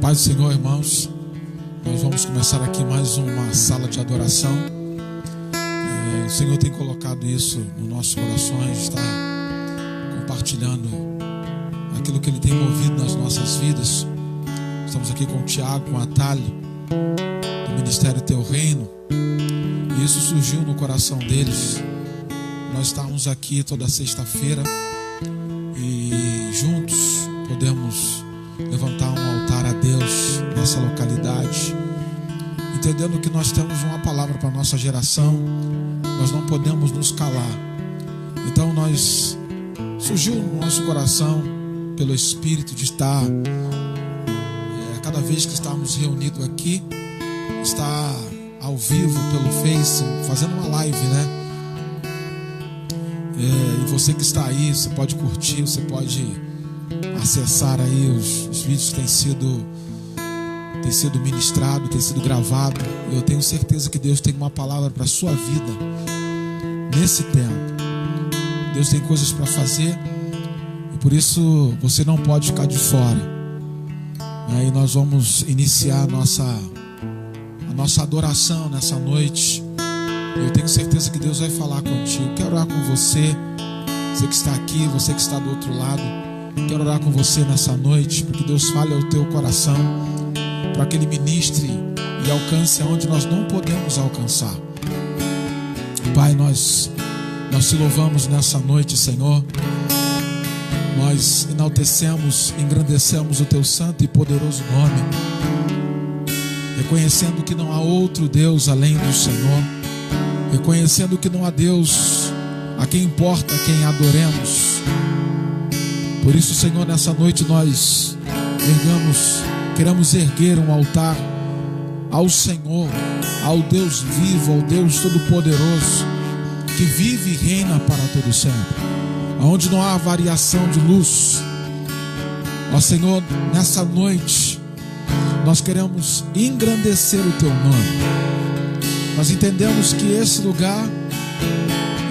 Paz do Senhor, irmãos. Nós vamos começar aqui mais uma sala de adoração. O Senhor tem colocado isso nos nossos corações, está compartilhando aquilo que Ele tem movido nas nossas vidas. Estamos aqui com o Tiago, com a Thali, do Ministério Teu Reino. E isso surgiu no coração deles. Nós estamos aqui toda sexta-feira e juntos podemos levantar um altar a Deus nessa localidade, entendendo que nós temos uma palavra para a nossa geração. Nós não podemos nos calar. Então surgiu no nosso coração, pelo Espírito, de estar cada vez que estamos reunidos aqui, estar ao vivo pelo Face, fazendo uma live, né? E você que está aí, você pode curtir, você pode acessar aí os vídeos que têm sido ministrados, têm sido gravados. Eu tenho certeza que Deus tem uma palavra para a sua vida nesse tempo. Deus tem coisas para fazer e por isso você não pode ficar de fora. Aí nós vamos iniciar a nossa adoração nessa noite. Eu tenho certeza que Deus vai falar contigo. Quero orar com você, você que está aqui, você que está do outro lado. Quero orar com você nessa noite, porque Deus fale ao teu coração, para que Ele ministre e alcance aonde nós não podemos alcançar. Pai, nós te louvamos nessa noite, Senhor. Nós enaltecemos, engrandecemos o teu santo e poderoso nome, reconhecendo que não há outro Deus além do Senhor, reconhecendo que não há Deus a quem importa quem adoremos. Por isso, Senhor, nessa noite nós queremos erguer um altar ao Senhor, ao Deus vivo, ao Deus todo-poderoso, que vive e reina para todo sempre, onde não há variação de luz. Ó Senhor, nessa noite nós queremos engrandecer o Teu nome. Nós entendemos que esse lugar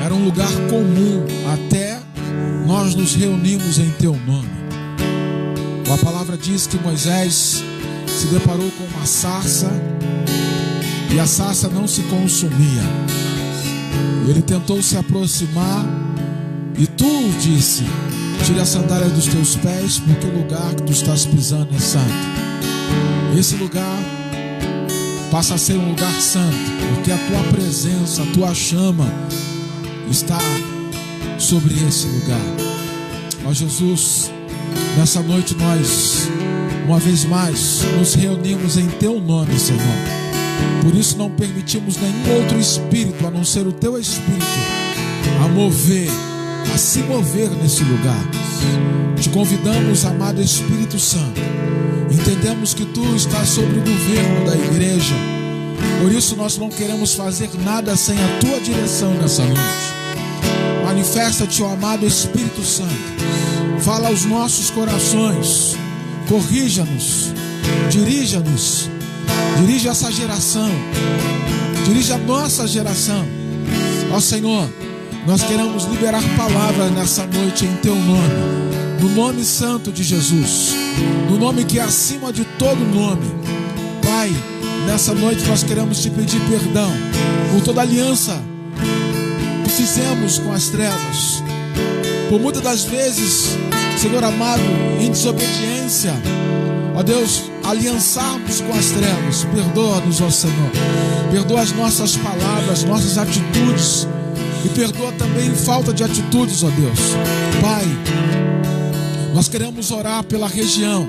era um lugar comum até nós nos reunimos em Teu nome. A palavra diz que Moisés se deparou com uma sarça e a sarça não se consumia. Ele tentou se aproximar e Tu disse: tire a sandália dos teus pés, porque o lugar que tu estás pisando é santo. Esse lugar passa a ser um lugar santo, porque a Tua presença, a Tua chama está sobre esse lugar. Ó Jesus, nessa noite nós, uma vez mais, nos reunimos em Teu nome, Senhor. Por isso não permitimos nenhum outro espírito, a não ser o Teu Espírito, a se mover nesse lugar. Te convidamos, amado Espírito Santo. Entendemos que Tu estás sobre o governo da igreja. Por isso nós não queremos fazer nada sem a Tua direção nessa noite. Manifesta-te, ó amado Espírito Santo. Fala aos nossos corações. Corrija-nos. Dirija-nos. Dirige essa geração. Dirige a nossa geração. Ó Senhor, nós queremos liberar palavras nessa noite em Teu nome. No nome santo de Jesus. No nome que é acima de todo nome. Pai, nessa noite nós queremos Te pedir perdão por toda aliança que fizemos com as trevas, por muitas das vezes, Senhor amado, em desobediência, ó Deus, aliançarmos com as trevas. Perdoa-nos, ó Senhor. Perdoa as nossas palavras, nossas atitudes, e perdoa também falta de atitudes, ó Deus. Pai, nós queremos orar pela região,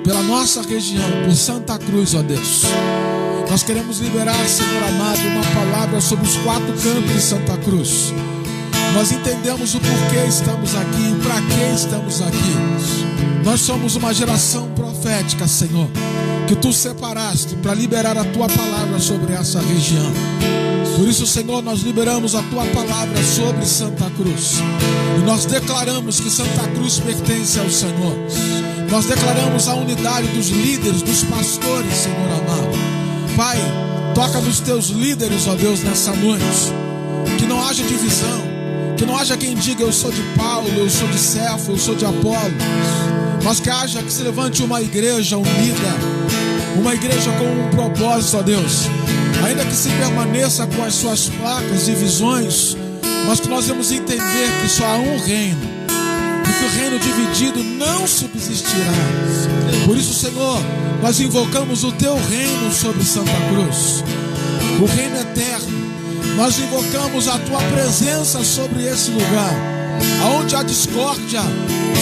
pela nossa região, por Santa Cruz, ó Deus. Nós queremos liberar, Senhor amado, uma palavra sobre os 4 cantos de Santa Cruz. Nós entendemos o porquê estamos aqui e para que estamos aqui. Nós somos uma geração profética, Senhor, que Tu separaste para liberar a Tua palavra sobre essa região. Por isso, Senhor, nós liberamos a Tua palavra sobre Santa Cruz. E nós declaramos que Santa Cruz pertence ao Senhor. Nós declaramos a unidade dos líderes, dos pastores, Senhor amado. Pai, toca nos Teus líderes, ó Deus, nessa noite. Que não haja divisão. Que não haja quem diga: eu sou de Paulo, eu sou de Cefo, eu sou de Apolo. Mas que haja, que se levante uma igreja unida, uma igreja com um propósito, ó Deus. Ainda que se permaneça com as suas placas e visões, mas que nós vamos entender que só há um reino, e que o reino dividido não subsistirá. Por isso, Senhor, nós invocamos o teu reino sobre Santa Cruz, o reino eterno. Nós invocamos a tua presença sobre esse lugar. Aonde há discórdia,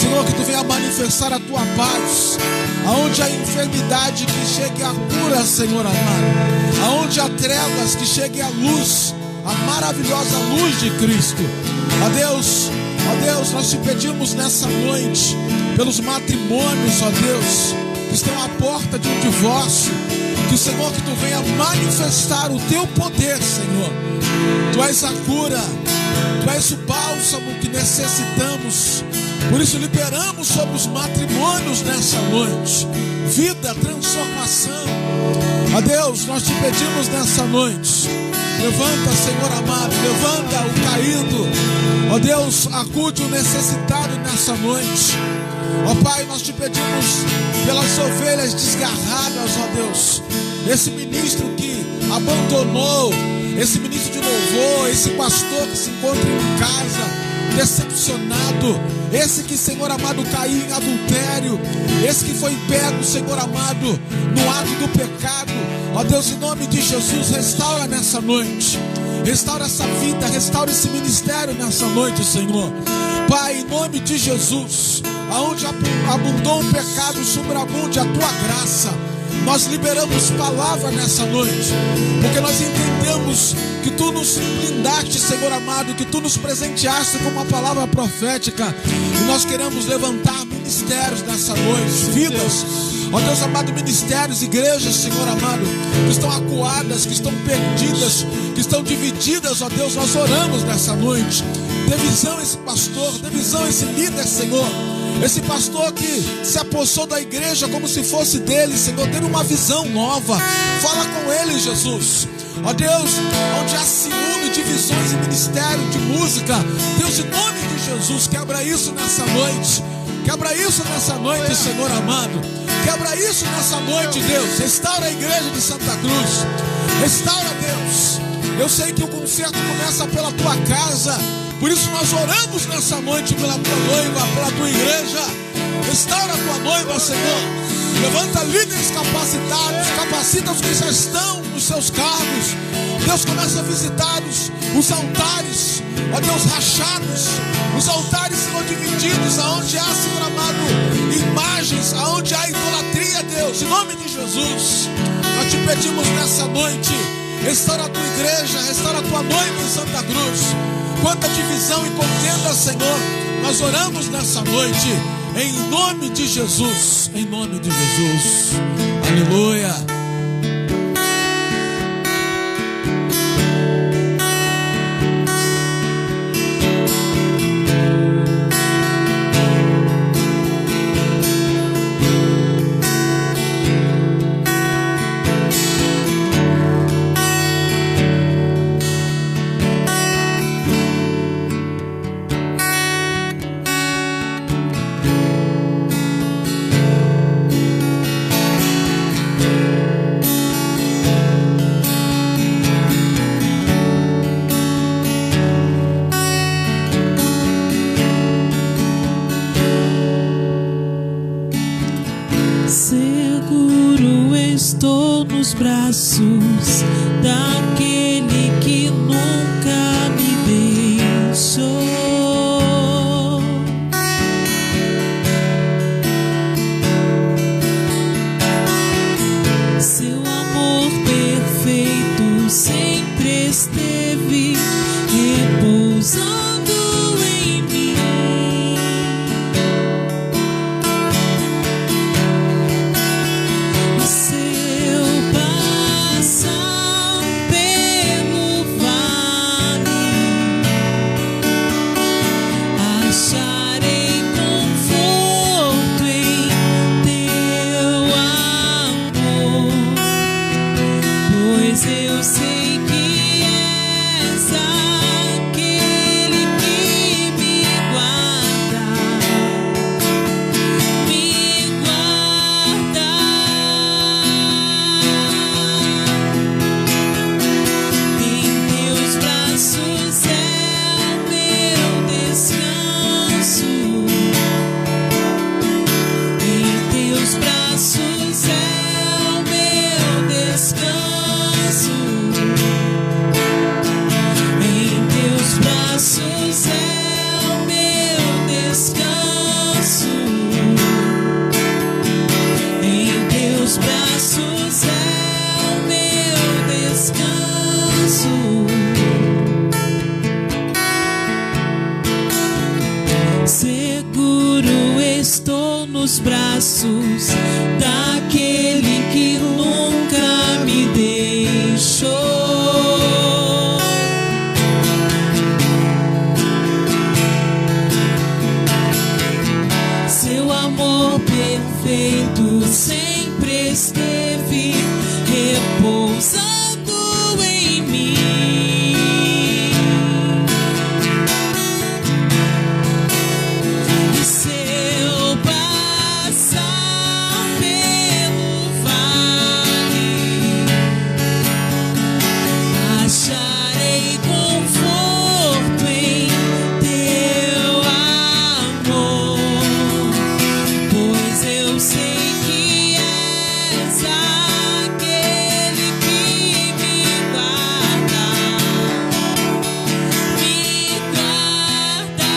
Senhor, que tu venha manifestar a tua paz. Aonde há enfermidade, que chegue a cura, Senhor amado. Aonde há trevas, que chegue a luz, a maravilhosa luz de Cristo. Ó Deus, nós te pedimos nessa noite pelos matrimônios, ó Deus, que estão à porta de um divórcio. Que, Senhor, que tu venha manifestar o teu poder, Senhor. Tu és a cura, tu és o bálsamo que necessitamos. Por isso liberamos sobre os matrimônios nessa noite vida, transformação. Ó Deus, nós te pedimos nessa noite, levanta, Senhor amado, levanta o caído. Ó Deus, acude o necessitado nessa noite. Ó Pai, nós te pedimos pelas ovelhas desgarradas, ó Deus. Esse ministro que abandonou, esse ministro de louvor, esse pastor que se encontra em casa decepcionado, esse que, Senhor amado, caiu em adultério, esse que foi pego, Senhor amado, no ato do pecado. Ó Deus, em nome de Jesus, restaura nessa noite, restaura essa vida, restaura esse ministério nessa noite, Senhor. Pai, em nome de Jesus, aonde abundou o pecado, sobreabunde a tua graça. Nós liberamos palavra nessa noite, porque nós entendemos que tu nos blindaste, Senhor amado, que tu nos presenteaste com uma palavra profética, e nós queremos levantar ministérios nessa noite, vidas, ó Deus amado, ministérios, igrejas, Senhor amado, que estão acuadas, que estão perdidas, que estão divididas, ó Deus, nós oramos nessa noite. Dê visão a esse pastor, dê visão a esse líder, Senhor. Esse pastor que se apossou da igreja como se fosse dele, Senhor, dê uma visão nova. Fala com ele, Jesus. Ó Deus, onde há ciúme, divisões em ministério, de música, Deus, em nome de Jesus, quebra isso nessa noite. Quebra isso nessa noite, Senhor amado. Quebra isso nessa noite, Deus. Restaura a igreja de Santa Cruz. Restaura, Deus. Eu sei que o conserto começa pela tua casa. Por isso nós oramos nessa noite pela tua noiva, pela tua igreja. Restaura a tua noiva, Senhor. Levanta líderes capacitados, capacita os que já estão nos seus cargos. Deus, começa a visitar os altares, ó Deus, rachados. Os altares, Senhor, divididos, aonde há, Senhor amado, imagens, aonde há idolatria, Deus. Em nome de Jesus, nós te pedimos nessa noite, restaura a tua igreja, restaura a tua noiva em Santa Cruz. Quanta divisão e contenda, Senhor, nós oramos nessa noite, em nome de Jesus, em nome de Jesus, aleluia. Braços daquele que nunca me deixou. Seu amor perfeito sempre esteve repousando em mim. Seu passar nos braços daquele que nunca me deixou. Seu amor perfeito sempre esteve repousando em mim. E se eu passar pelo vale, acharei conforto em teu amor, pois eu sei que és aquele que me guarda, me guarda.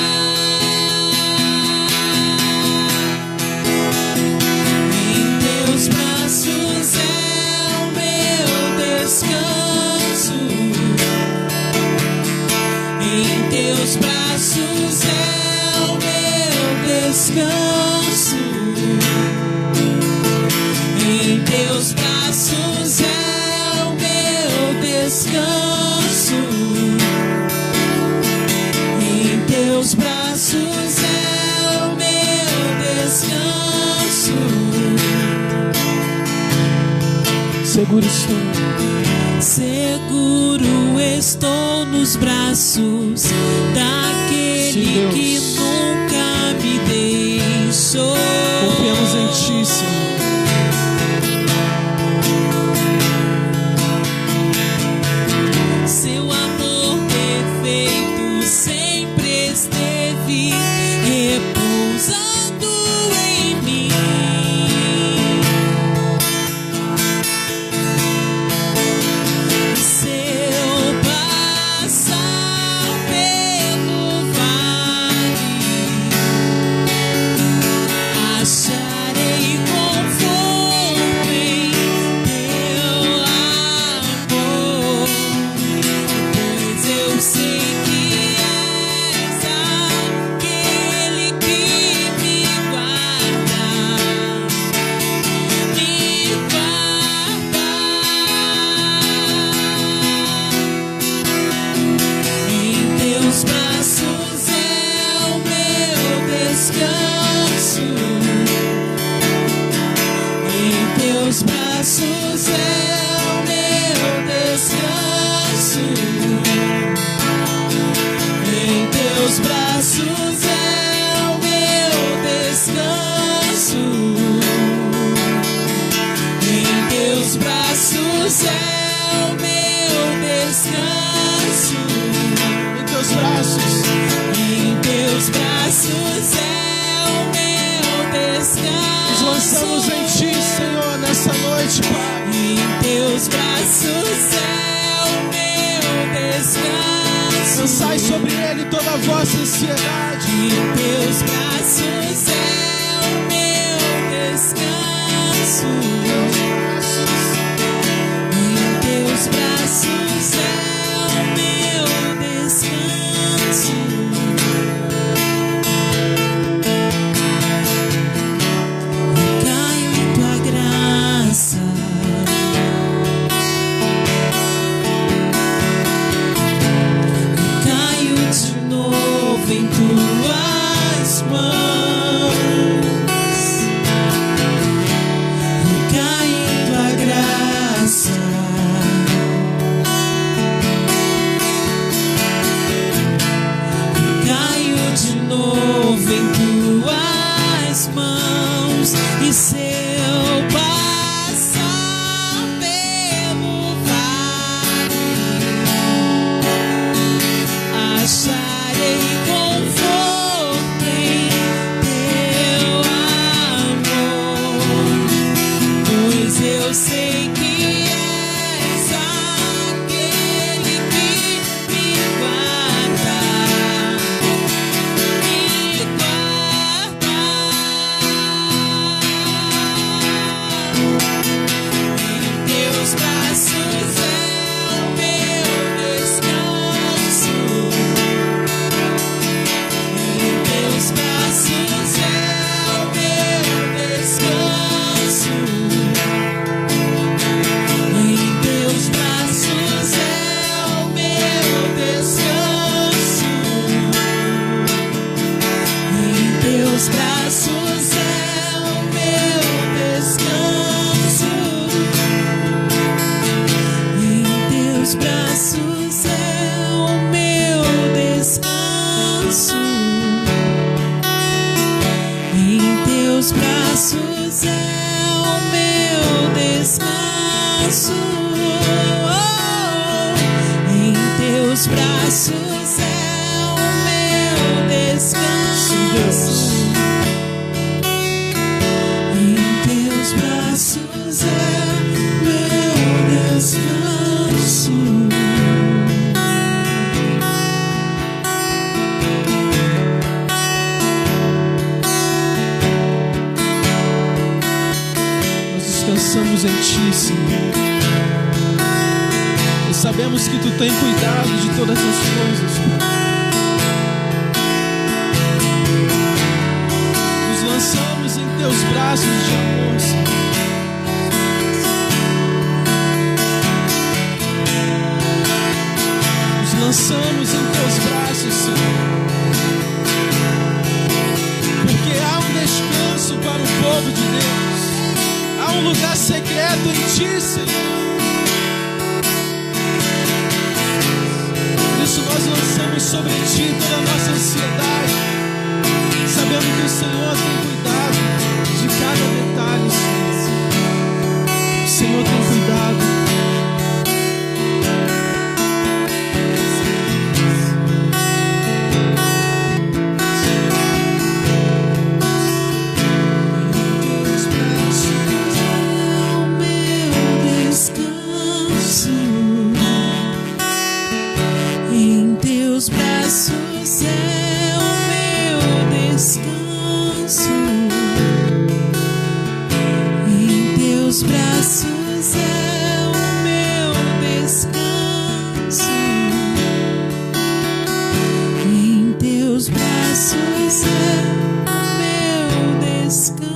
Em teus braços é o meu descanso. Em teus braços é o meu descanso. Em teus braços é o meu descanso. Em teus braços é o meu descanso. Seguro estou. Seguro estou nos braços Sim, daquele Deus. que nunca me deixou. Confiamos em Ti, Senhor. Seu amor perfeito sempre esteve repousando em mim. Se eu passar pelo vale, acharei conforto em teu amor, pois eu sei que és aquele que me guarda, me guarda. Em teus braços é o meu descanso. Em teus braços é o meu descanso. Em teus braços é o meu descanso. Em teus braços é o meu descanso. Em Teus braços. Em teus braços é o meu descanso. Nos lançamos em Ti, Senhor, nessa noite, Pai. Em teus braços é o meu descanso. Lançai sobre Ele toda a vossa ansiedade. Em teus braços é o meu descanso. Em teus braços é o meu descanso. Caio em tua graça. Caio de novo em tuas mãos. Caio em tua graça. Caio de novo em tuas mãos. E se eu passar pelo vale, acharei conforto em teu amor, pois eu sei que és aquele que me guarda, me guarda. teus braços é o meu descanso. Em teus braços é o meu descanso. Em teus braços é o meu descanso. Descansamos em Ti, Senhor, e sabemos que Tu tem cuidado de todas as coisas, Pai. Nos lançamos em Teus braços de amor, Senhor. Nos lançamos em Teus braços, Senhor, porque há um descanso para o povo de Deus. Há um lugar secreto em Ti, Senhor. Por isso nós lançamos sobre Ti toda a nossa ansiedade, sabendo que o Senhor tem cuidado de cada detalhe, Senhor. O Senhor tem cuidado. Em teus braços é o meu descanso. Em teus braços é o meu descanso. Em teus braços é o meu descanso.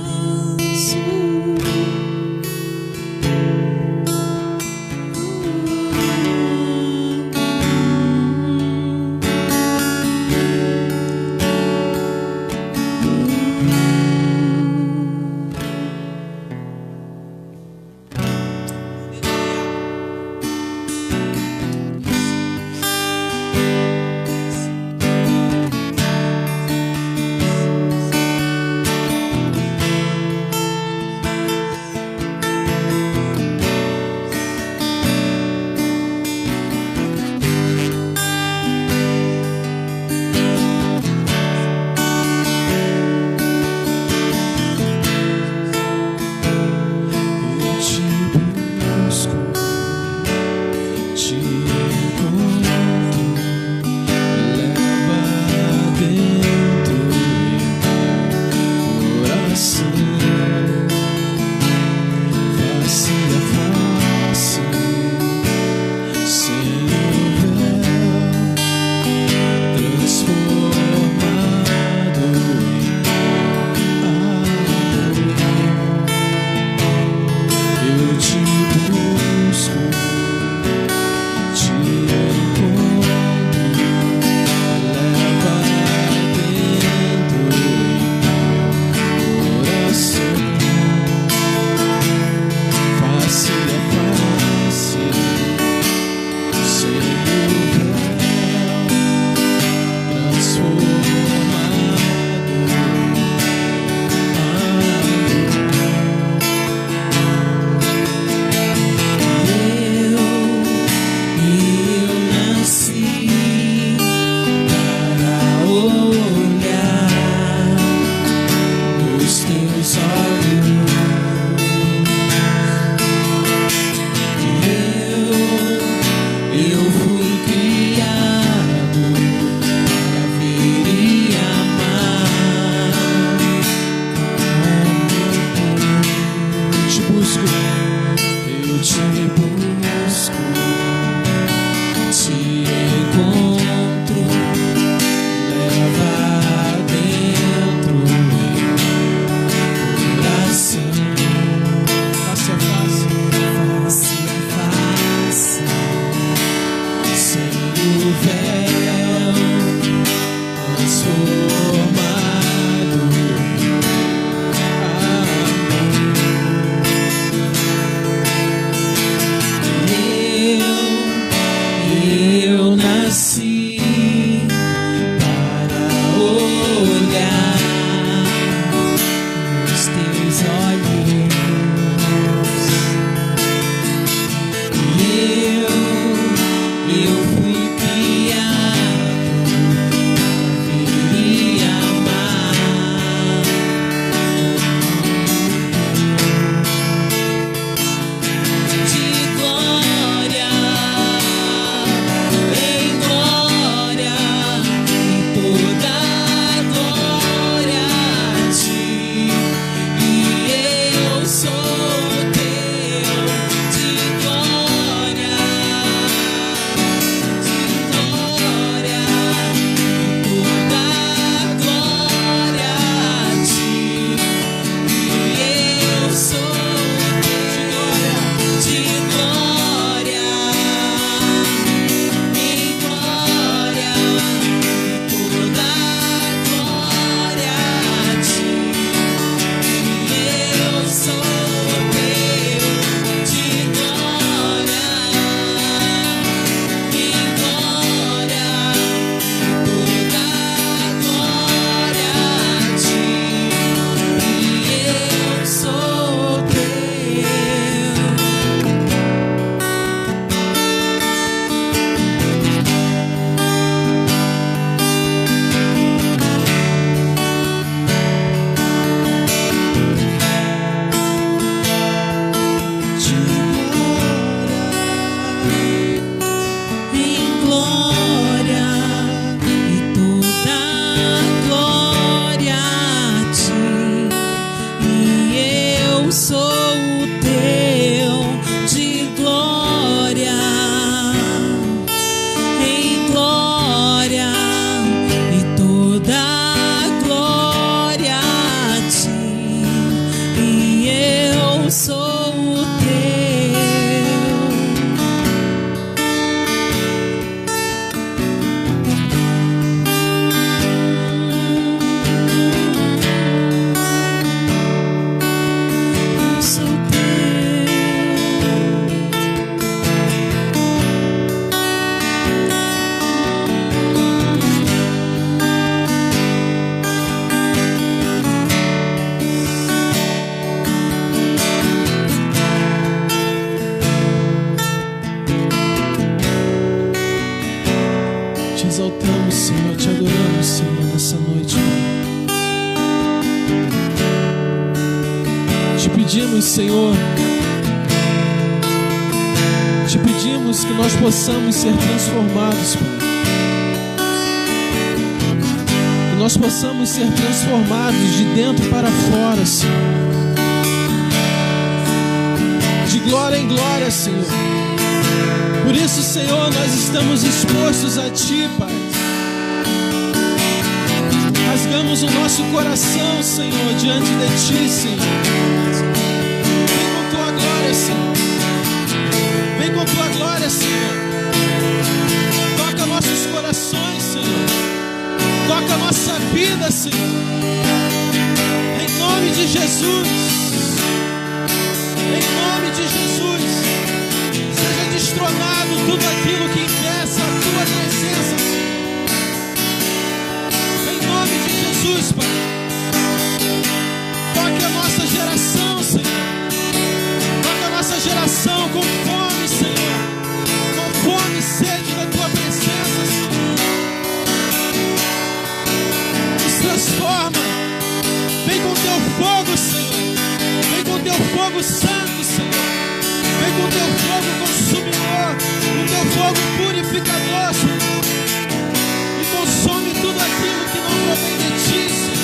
sou o teu, de glória em glória, e toda a glória a ti, e eu sou o Te exaltamos, Senhor, te adoramos, Senhor, nessa noite, Pai. Te pedimos, Senhor, te pedimos que nós possamos ser transformados, Pai. Que nós possamos ser transformados de dentro para fora, Senhor. De glória em glória, Senhor. Por isso, Senhor, nós estamos expostos a Ti, Pai. Rasgamos o nosso coração, Senhor, diante de Ti, Senhor. Vem com Tua glória, Senhor. Vem com Tua glória, Senhor. Toca nossos corações, Senhor. Toca nossa vida, Senhor. Em nome de Jesus. Em nome de Jesus. Seja destronado tudo aquilo que impeça a Tua presença, Senhor. Em nome de Jesus, Pai. Toque a nossa geração, Senhor. Toque a nossa geração com fome, Senhor. Com fome e sede da Tua presença, Senhor. Nos transforma. Vem com Teu fogo, Senhor. Vem com Teu fogo santo, Senhor. Vem com Teu fogo consumidor, com Teu fogo purificador, Senhor. E consome tudo aquilo que não provém de Ti, Senhor.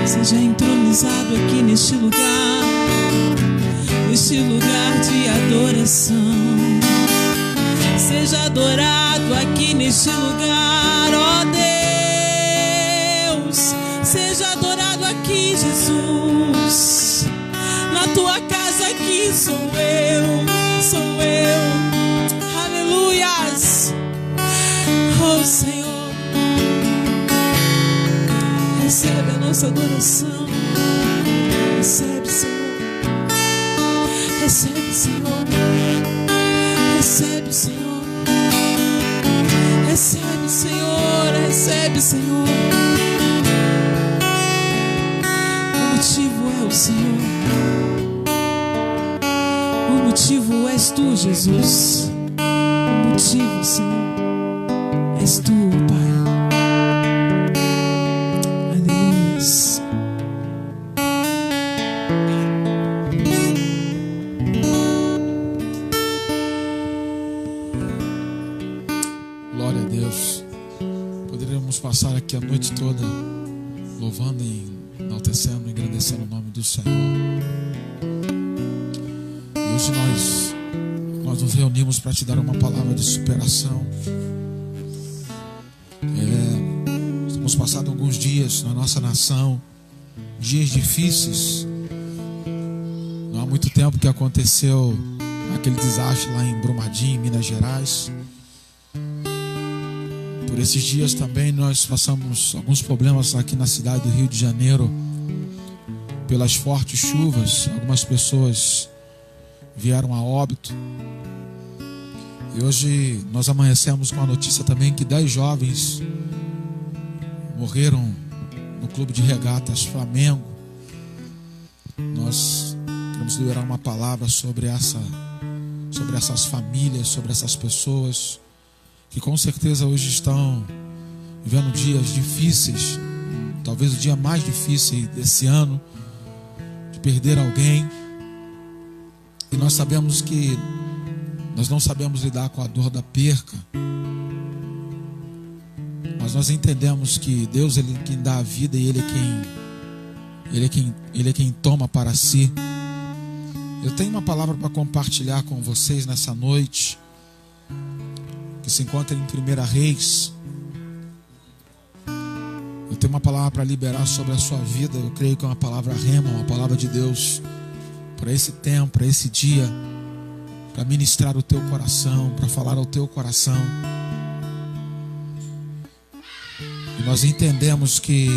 Seja entronizado aqui neste lugar de adoração. Seja adorado aqui neste lugar, ó Deus. Seja adorado aqui, Jesus. Na tua casa aqui sou eu. Aleluias. Oh Senhor, recebe a nossa adoração. Recebe, Senhor. Recebe, Senhor. Recebe, Senhor. Recebe, Senhor. Recebe, Senhor. O motivo é o Senhor. O motivo és tu, Jesus. O motivo, Senhor, és tu, Pai. Aleluia. Glória a Deus. Poderíamos passar aqui a noite toda louvando e enaltecendo, engrandecendo o nome do Senhor. E hoje nós nos reunimos para te dar uma palavra de superação. Estamos passando alguns dias na nossa nação, dias difíceis. Não há muito tempo que aconteceu aquele desastre lá em Brumadinho, em Minas Gerais. Por esses dias também nós passamos alguns problemas aqui na cidade do Rio de Janeiro. Pelas fortes chuvas, algumas pessoas vieram a óbito. E hoje nós amanhecemos com a notícia também que 10 jovens morreram no clube de regatas Flamengo. Nós queremos liberar uma palavra sobre essas famílias, sobre essas pessoas que com certeza hoje estão vivendo dias difíceis, talvez o dia mais difícil desse ano, de perder alguém. E nós sabemos que nós não sabemos lidar com a dor da perca, mas nós entendemos que Deus, Ele é quem dá a vida e Ele é quem toma para si. Eu tenho uma palavra para compartilhar com vocês nessa noite, que se encontra em 1 Reis. Eu tenho uma palavra para liberar sobre a sua vida. Eu creio que é uma palavra rema, uma palavra de Deus para esse tempo, para esse dia, para ministrar o teu coração, para falar ao teu coração. E nós entendemos que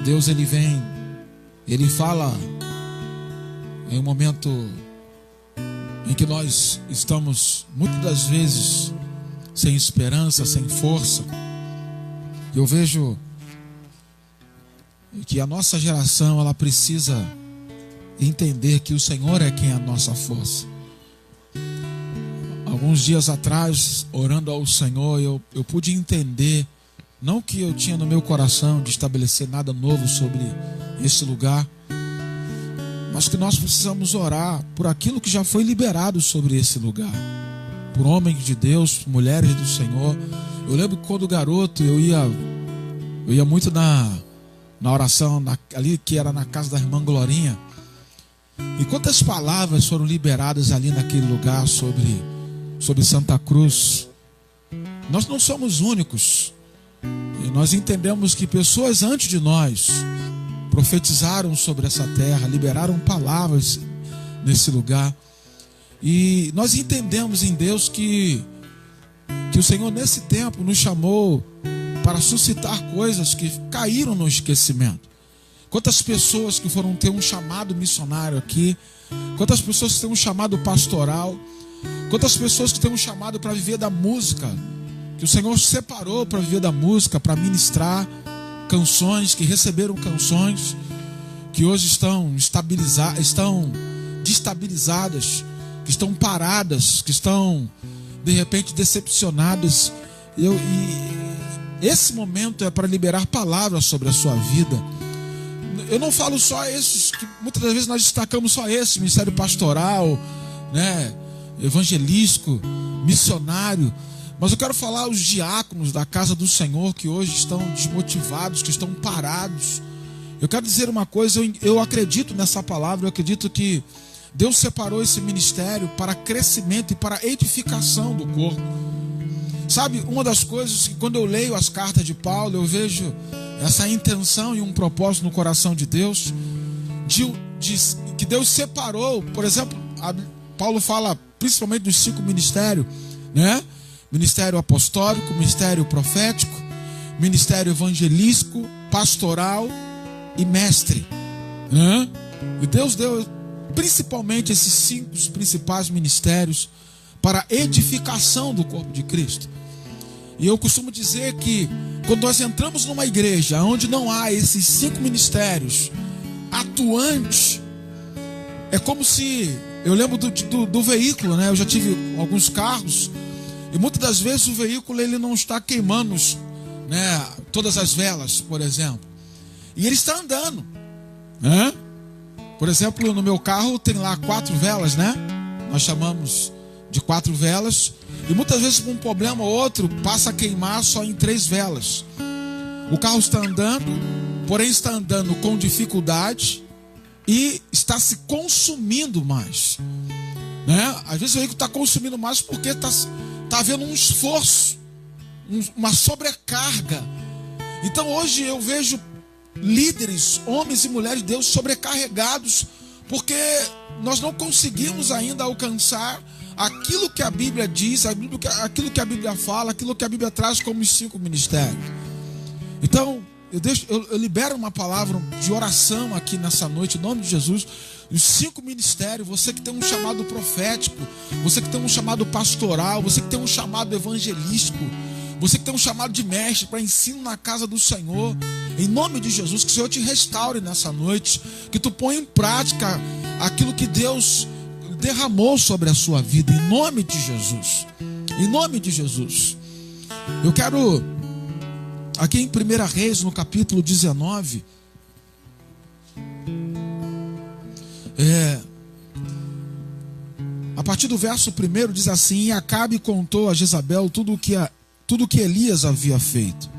Deus, Ele vem, Ele fala em um momento em que nós estamos muitas das vezes sem esperança, sem força. E eu vejo que a nossa geração, ela precisa entender que o Senhor é quem é a nossa força. Alguns dias atrás, orando ao Senhor, eu pude entender, não que eu tinha no meu coração de estabelecer nada novo sobre esse lugar, mas que nós precisamos orar por aquilo que já foi liberado sobre esse lugar, por homens de Deus, mulheres do Senhor. Eu lembro que quando garoto eu ia muito na oração ali que era na casa da irmã Glorinha. E quantas palavras foram liberadas ali naquele lugar sobre Santa Cruz. Nós não somos únicos. E nós entendemos que pessoas antes de nós profetizaram sobre essa terra, liberaram palavras nesse lugar. E nós entendemos em Deus que o Senhor nesse tempo nos chamou para suscitar coisas que caíram no esquecimento. Quantas pessoas que foram ter um chamado missionário aqui, quantas pessoas que têm um chamado pastoral, quantas pessoas que têm um chamado para viver da música, que o Senhor separou para viver da música, para ministrar canções, que receberam canções, que hoje estão destabilizadas, que estão paradas, que estão de repente decepcionadas. E esse momento é para liberar palavras sobre a sua vida. Eu não falo só esses, que muitas das vezes nós destacamos só esse, ministério pastoral, né, evangelístico, missionário, mas eu quero falar os diáconos da casa do Senhor que hoje estão desmotivados, que estão parados. Eu quero dizer uma coisa, eu acredito nessa palavra, eu acredito que Deus separou esse ministério para crescimento e para edificação do corpo. Sabe, uma das coisas que quando eu leio as cartas de Paulo, eu vejo essa intenção e um propósito no coração de Deus, que Deus separou. Por exemplo, Paulo fala principalmente dos 5 ministérios, né? Ministério apostólico, ministério profético, ministério evangelístico, pastoral e mestre, né? E Deus deu principalmente esses 5 principais ministérios para a edificação do corpo de Cristo. E eu costumo dizer que quando nós entramos numa igreja onde não há esses 5 ministérios atuantes, é como se... Eu lembro do veículo, né? Eu já tive alguns carros e muitas das vezes o veículo ele não está queimando, né, todas as velas, por exemplo. E ele está andando, né? Por exemplo, no meu carro tem lá 4 velas, né? Nós chamamos de 4 velas. E muitas vezes com um problema ou outro passa a queimar só em 3 velas. O carro está andando, porém está andando com dificuldade e está se consumindo mais, né? Às vezes o veículo está consumindo mais porque está havendo um esforço, uma sobrecarga. Então hoje eu vejo líderes, homens e mulheres de Deus sobrecarregados porque nós não conseguimos ainda alcançar aquilo que a Bíblia diz, aquilo que a Bíblia fala, aquilo que a Bíblia traz como os 5 ministérios. Então, eu libero uma palavra de oração aqui nessa noite, em nome de Jesus. Os 5 ministérios, você que tem um chamado profético, você que tem um chamado pastoral, você que tem um chamado evangelístico, você que tem um chamado de mestre para ensino na casa do Senhor, em nome de Jesus, que o Senhor te restaure nessa noite, que tu ponha em prática aquilo que Deus derramou sobre a sua vida, em nome de Jesus. Em nome de Jesus. Eu quero, aqui em 1 Reis, no capítulo 19, a partir do verso 1 diz assim: E Acabe contou a Jezabel tudo o que Elias havia feito.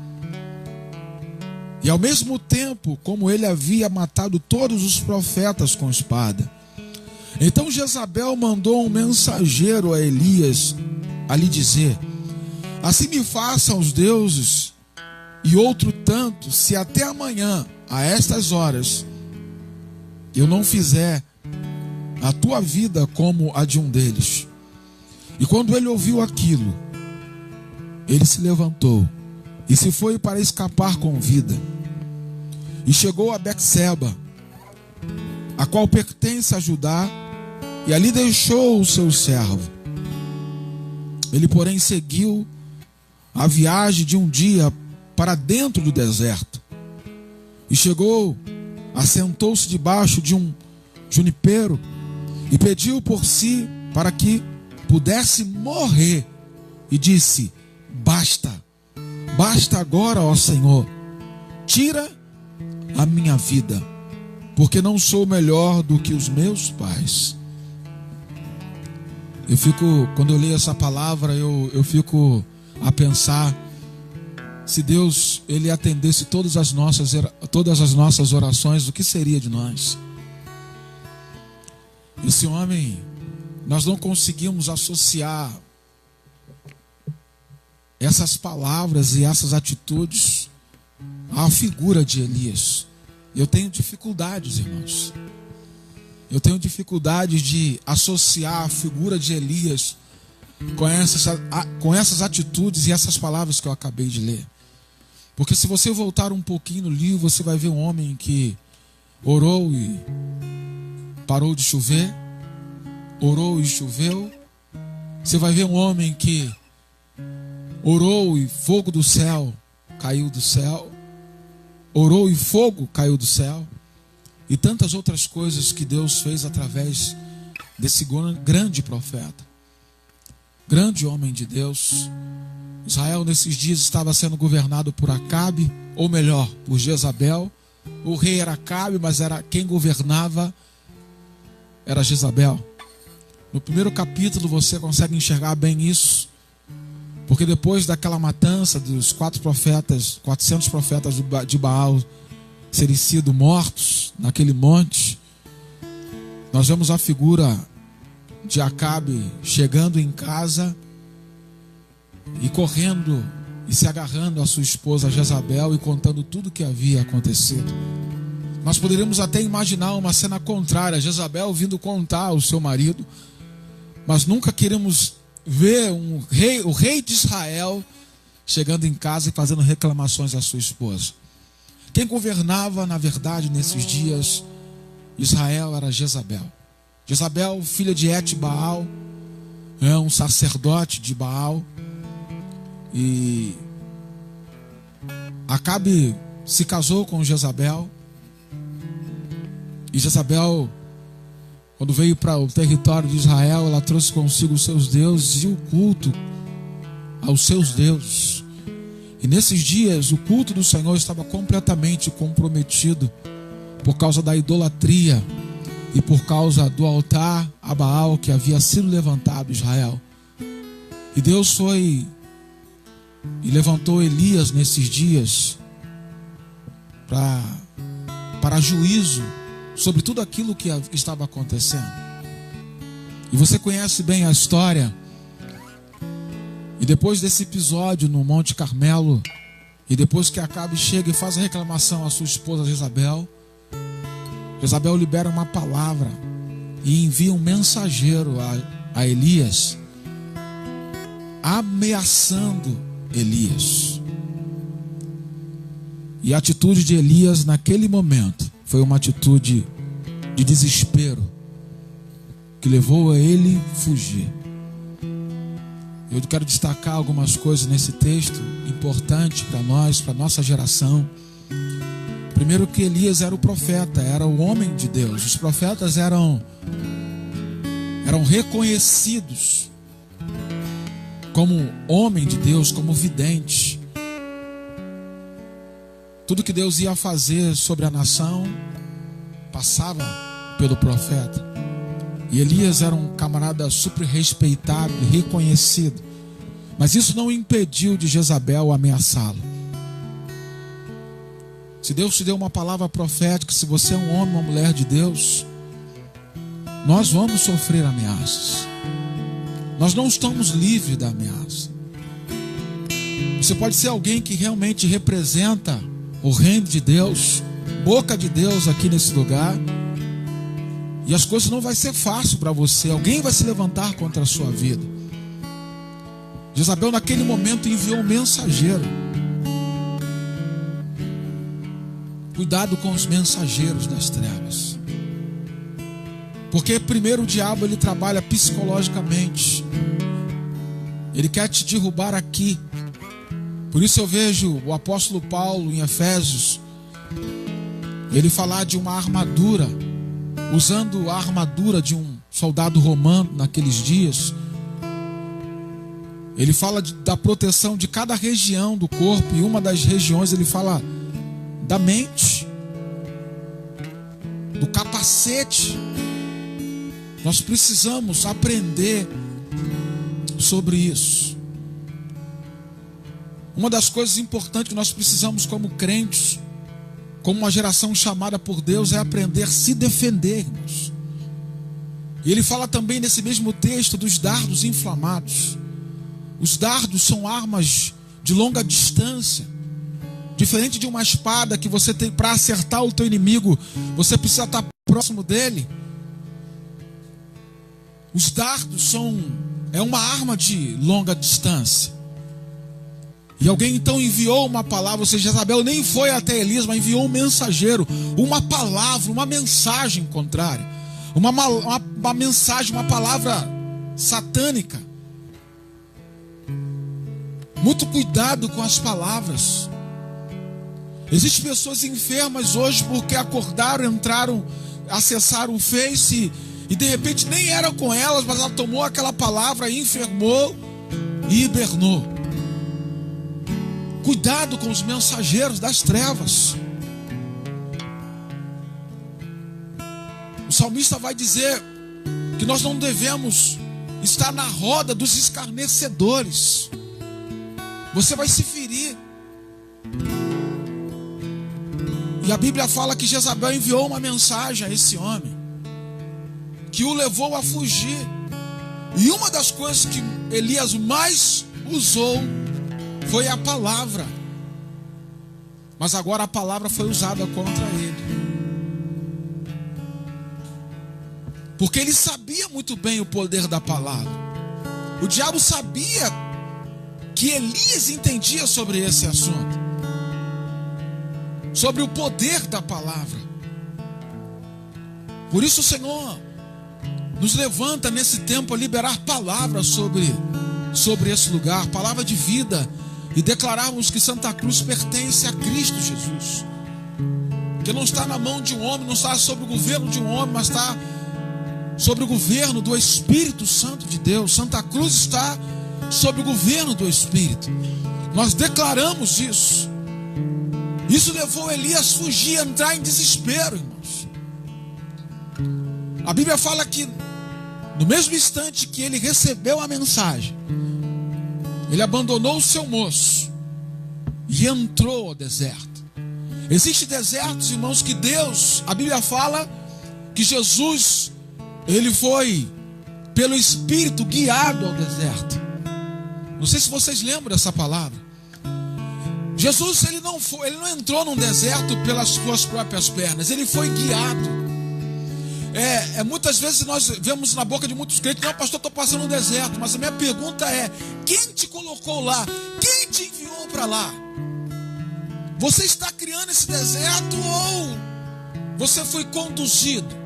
E ao mesmo tempo, como ele havia matado todos os profetas com espada. Então Jezabel mandou um mensageiro a Elias a lhe dizer: Assim me façam os deuses e outro tanto, se até amanhã, a estas horas, eu não fizer a tua vida como a de um deles. E quando ele ouviu aquilo, ele se levantou e se foi para escapar com vida. E chegou a Berseba, a qual pertence a Judá, e ali deixou o seu servo. Ele, porém, seguiu a viagem de um dia para dentro do deserto. E chegou, assentou-se debaixo de um junipero e pediu por si para que pudesse morrer. E disse: Basta agora, ó Senhor, tira a minha vida, porque não sou melhor do que os meus pais. Quando eu leio essa palavra, eu fico a pensar, se Deus ele atendesse todas as nossas orações, o que seria de nós? Esse homem, nós não conseguimos associar essas palavras e essas atitudes à figura de Elias. Eu tenho dificuldades, irmãos. Eu tenho dificuldade de associar a figura de Elias com essas atitudes e essas palavras que eu acabei de ler. Porque se você voltar um pouquinho no livro, você vai ver um homem que orou e parou de chover, orou e choveu. Você vai ver um homem que orou e fogo do céu caiu do céu, orou e fogo caiu do céu, e tantas outras coisas que Deus fez através desse grande profeta, grande homem de Deus. Israel nesses dias estava sendo governado por Acabe, ou melhor, por Jezabel. O rei era Acabe, mas quem governava era Jezabel. No primeiro capítulo você consegue enxergar bem isso, porque depois daquela matança dos 400 profetas de Baal serem sido mortos naquele monte, nós vemos a figura de Acabe chegando em casa e correndo e se agarrando à sua esposa Jezabel e contando tudo o que havia acontecido. Nós poderíamos até imaginar uma cena contrária, Jezabel vindo contar ao seu marido, mas nunca queremos ver o rei de Israel chegando em casa e fazendo reclamações à sua esposa. Quem governava, na verdade, nesses dias, Israel era Jezabel. Jezabel, filha de Et-Baal, é um sacerdote de Baal. E Acabe se casou com Jezabel. E Jezabel, quando veio para o território de Israel, ela trouxe consigo os seus deuses e o culto aos seus deuses. E nesses dias o culto do Senhor estava completamente comprometido por causa da idolatria e por causa do altar a Baal que havia sido levantado em Israel. E Deus foi e levantou Elias nesses dias para juízo sobre tudo aquilo que estava acontecendo. E você conhece bem a história. E depois desse episódio no Monte Carmelo, e depois que Acabe chega e faz a reclamação à sua esposa Jezabel, Jezabel libera uma palavra e envia um mensageiro a Elias, ameaçando Elias. E a atitude de Elias naquele momento foi uma atitude de desespero que levou a ele fugir. Eu quero destacar algumas coisas nesse texto importante para nós, para nossa geração. Primeiro, que Elias era o profeta, era o homem de Deus. Os profetas eram reconhecidos como homem de Deus, como vidente. Tudo que Deus ia fazer sobre a nação passava pelo profeta. E Elias era um camarada super respeitado e reconhecido. Mas isso não impediu de Jezabel ameaçá-lo. Se Deus te deu uma palavra profética, se você é um homem ou uma mulher de Deus, nós vamos sofrer ameaças. Nós não estamos livres da ameaça. Você pode ser alguém que realmente representa o reino de Deus, boca de Deus aqui nesse lugar, e as coisas não vai ser fácil para você. Alguém vai se levantar contra a sua vida. Jezabel naquele momento enviou um mensageiro. Cuidado com os mensageiros das trevas. Porque primeiro o diabo ele trabalha psicologicamente. Ele quer te derrubar aqui. Por isso eu vejo o apóstolo Paulo em Efésios, ele falar de uma armadura, usando a armadura de um soldado romano naqueles dias. Ele fala da proteção de cada região do corpo, e uma das regiões ele fala da mente, do capacete. Nós precisamos aprender sobre isso. Uma das coisas importantes que nós precisamos como crentes, como uma geração chamada por Deus, é aprender a se defender, irmãos. E ele fala também nesse mesmo texto dos dardos inflamados. Os dardos são armas de longa distância. Diferente de uma espada que você tem para acertar o teu inimigo, você precisa estar próximo dele. Os dardos é uma arma de longa distância. E alguém então enviou uma palavra, ou seja, Jezabel nem foi até Elias, mas enviou um mensageiro, uma palavra, uma mensagem contrária, uma mensagem, uma palavra satânica. Muito cuidado com as palavras. Existem pessoas enfermas hoje porque acordaram, entraram, acessaram o Face e de repente nem era com elas, mas ela tomou aquela palavra, enfermou e hibernou. Cuidado com os mensageiros das trevas. O salmista vai dizer que nós não devemos estar na roda dos escarnecedores. Você vai se ferir. E a Bíblia fala que Jezabel enviou uma mensagem a esse homem, que o levou a fugir. E uma das coisas que Elias mais usou foi a palavra. Mas agora a palavra foi usada contra ele. Porque ele sabia muito bem o poder da palavra. O diabo sabia que Elias entendia sobre esse assunto, sobre o poder da palavra. Por isso o Senhor nos levanta nesse tempo a liberar palavras sobre esse lugar, palavra de vida, e declararmos que Santa Cruz pertence a Cristo Jesus, que não está na mão de um homem, não está sob o governo de um homem, mas está sobre o governo do Espírito Santo de Deus. Santa Cruz está sob o governo do Espírito. Nós declaramos isso. Isso levou Elias a fugir, a entrar em desespero, irmãos. A Bíblia fala que no mesmo instante que ele recebeu a mensagem, ele abandonou o seu moço e entrou ao deserto. Existem desertos, irmãos, que Deus, a Bíblia fala que Jesus, ele foi pelo Espírito guiado ao deserto. Não sei se vocês lembram dessa palavra. Jesus, ele não entrou num deserto pelas suas próprias pernas, ele foi guiado. Muitas vezes nós vemos na boca de muitos crentes: não, pastor, estou passando um deserto. Mas a minha pergunta é: quem te colocou lá? Quem te enviou para lá? Você está criando esse deserto ou você foi conduzido?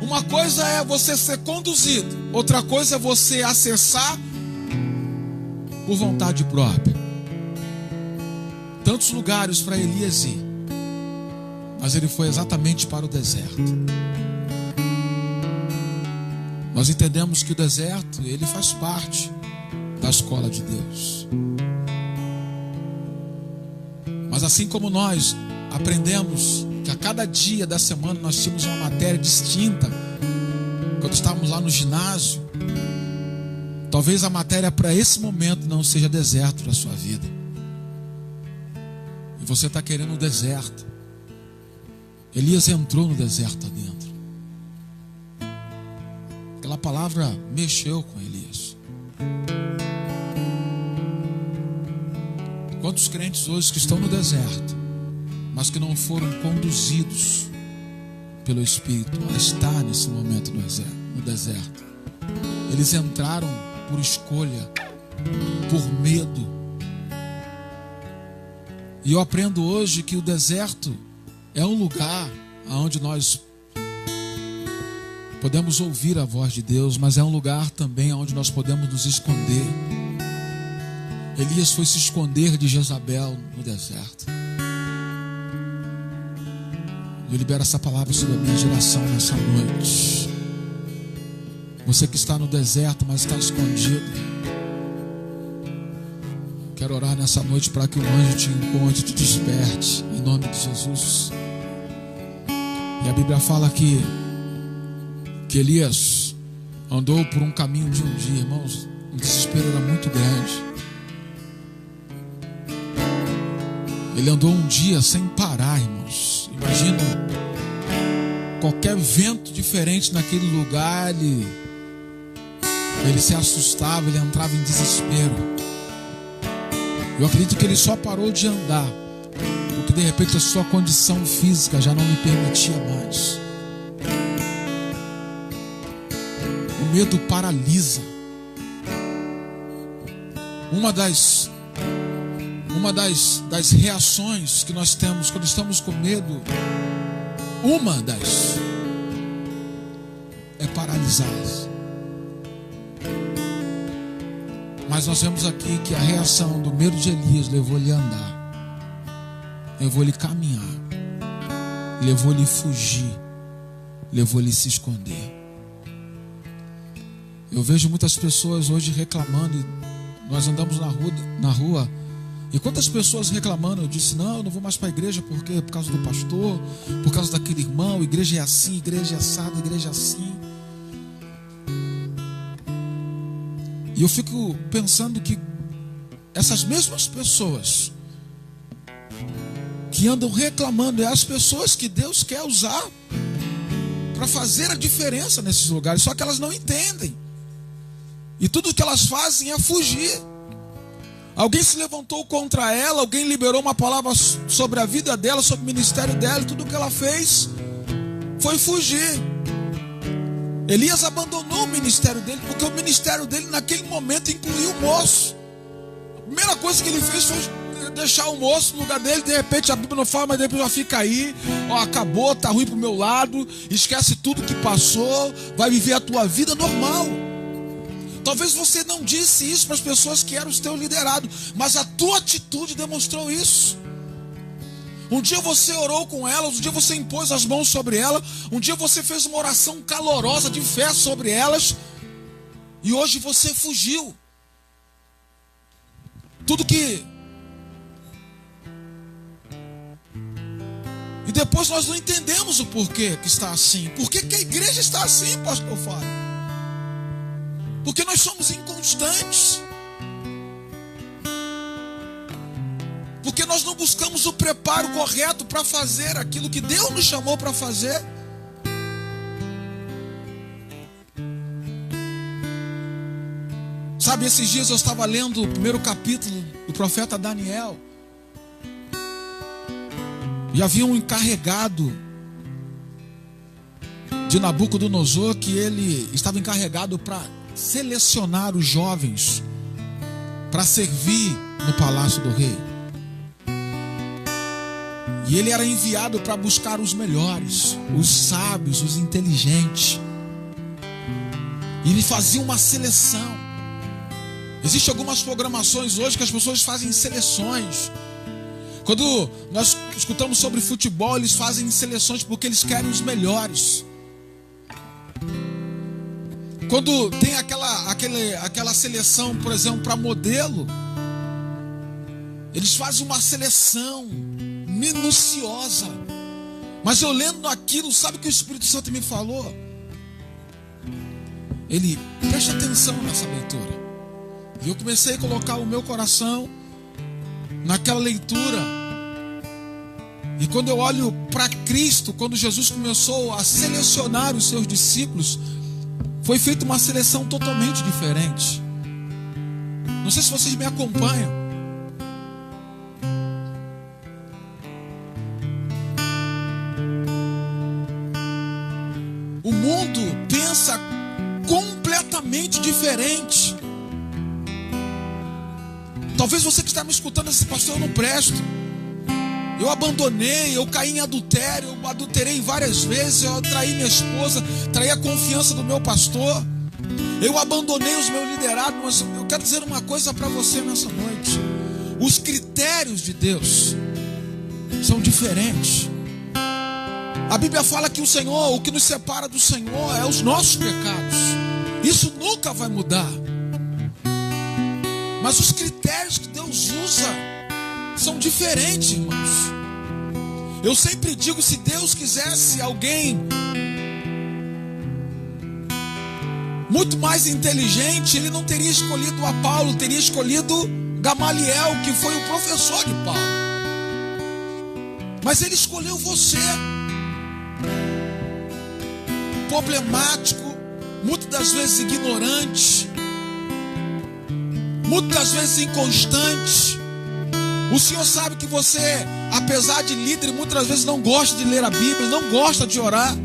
Uma coisa é você ser conduzido, outra coisa é você acessar por vontade própria. Tantos lugares para Elias ir, mas ele foi exatamente para o deserto. Nós entendemos que o deserto, ele faz parte da escola de Deus. Mas assim como nós aprendemos que a cada dia da semana nós tínhamos uma matéria distinta, quando estávamos lá no ginásio, talvez a matéria para esse momento não seja deserto para a sua vida. E você está querendo um deserto. Elias entrou no deserto adentro. Aquela palavra mexeu com Elias. Quantos crentes hoje que estão no deserto, mas que não foram conduzidos pelo Espírito a estar nesse momento no deserto? Eles entraram por escolha, por medo. E eu aprendo hoje que o deserto é um lugar onde nós podemos ouvir a voz de Deus, mas é um lugar também onde nós podemos nos esconder. Elias foi se esconder de Jezabel no deserto. Eu libero essa palavra sobre a minha geração nessa noite. Você que está no deserto, mas está escondido, quero orar nessa noite para que o anjo te encontre, te desperte, em nome de Jesus. E a Bíblia fala que Elias andou por um caminho de um dia, irmãos. O desespero era muito grande. Ele andou um dia sem parar, irmãos. Imagina, qualquer vento diferente naquele lugar, ele se assustava, ele entrava em desespero. Eu acredito que ele só parou de andar porque de repente a sua condição física já não lhe permitia mais. O medo paralisa. Uma das reações que nós temos quando estamos com medo, é paralisar. Mas nós vemos aqui que a reação do medo de Elias levou ele a andar, levou ele a caminhar, levou ele a fugir, levou ele a se esconder. Eu vejo muitas pessoas hoje reclamando. Nós andamos na rua, e quantas pessoas reclamando? Eu disse: não, eu não vou mais para a igreja porque por causa do pastor, por causa daquele irmão, igreja é assim, igreja é assada, igreja é assim. E eu fico pensando que essas mesmas pessoas que andam reclamando é as pessoas que Deus quer usar para fazer a diferença nesses lugares, só que elas não entendem. E tudo que elas fazem é fugir. Alguém se levantou contra ela, alguém liberou uma palavra sobre a vida dela, sobre o ministério dela, e tudo que ela fez foi fugir. Elias abandonou o ministério dele, porque o ministério dele naquele momento incluía o moço. A primeira coisa que ele fez foi deixar o moço no lugar dele, de repente a Bíblia não fala, mas de repente já fica aí, ó, acabou, tá ruim pro meu lado, esquece tudo que passou, vai viver a tua vida normal. Talvez você não disse isso para as pessoas que eram os teus liderados, mas a tua atitude demonstrou isso. Um dia você orou com elas, um dia você impôs as mãos sobre elas, um dia você fez uma oração calorosa de fé sobre elas, e hoje você fugiu. Tudo que... E depois nós não entendemos o porquê que está assim. Por que a igreja está assim, pastor Fábio? Porque nós somos inconstantes. Porque nós não buscamos o preparo correto para fazer aquilo que Deus nos chamou para fazer. Sabe, esses dias eu estava lendo o primeiro capítulo do profeta Daniel. E havia um encarregado de Nabucodonosor, que ele estava encarregado para selecionar os jovens para servir no palácio do rei. E ele era enviado para buscar os melhores, os sábios, os inteligentes. E ele fazia uma seleção. Existem algumas programações hoje que as pessoas fazem seleções. Quando nós escutamos sobre futebol, eles fazem seleções porque eles querem os melhores. Quando tem aquela seleção, por exemplo, para modelo, eles fazem uma seleção minuciosa. Mas eu lendo aquilo, sabe o que o Espírito Santo me falou? Ele, preste atenção nessa leitura. E eu comecei a colocar o meu coração naquela leitura. E quando eu olho para Cristo, quando Jesus começou a selecionar os seus discípulos, foi feita uma seleção totalmente diferente. Não sei se vocês me acompanham. O mundo pensa completamente diferente. Talvez você que está me escutando, esse pastor, eu não presto. Eu abandonei, eu caí em adultério, eu adulterei várias vezes, eu traí minha esposa, traí a confiança do meu pastor. Eu abandonei os meus liderados, mas eu quero dizer uma coisa para você nessa noite. Os critérios de Deus são diferentes. A Bíblia fala que o Senhor, o que nos separa do Senhor é os nossos pecados. Isso nunca vai mudar. Mas os critérios que Deus usa são diferentes, irmãos. Eu sempre digo, se Deus quisesse alguém muito mais inteligente, Ele não teria escolhido a Paulo, teria escolhido Gamaliel, que foi o professor de Paulo. Mas Ele escolheu você. Problemático, muitas das vezes ignorante, muitas das vezes inconstante. O Senhor sabe que você, apesar de líder, muitas das vezes não gosta de ler a Bíblia, não gosta de orar.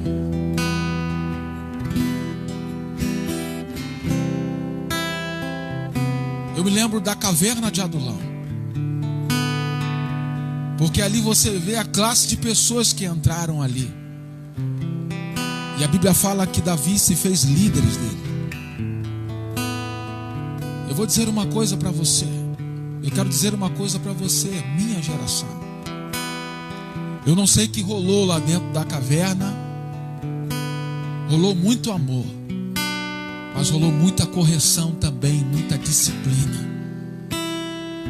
Eu me lembro da caverna de Adulão, porque ali você vê a classe de pessoas que entraram ali. E a Bíblia fala que Davi se fez líderes dele. Eu vou dizer uma coisa para você. Eu quero dizer uma coisa para você, minha geração. Eu não sei o que rolou lá dentro da caverna. Rolou muito amor, mas rolou muita correção também, muita disciplina.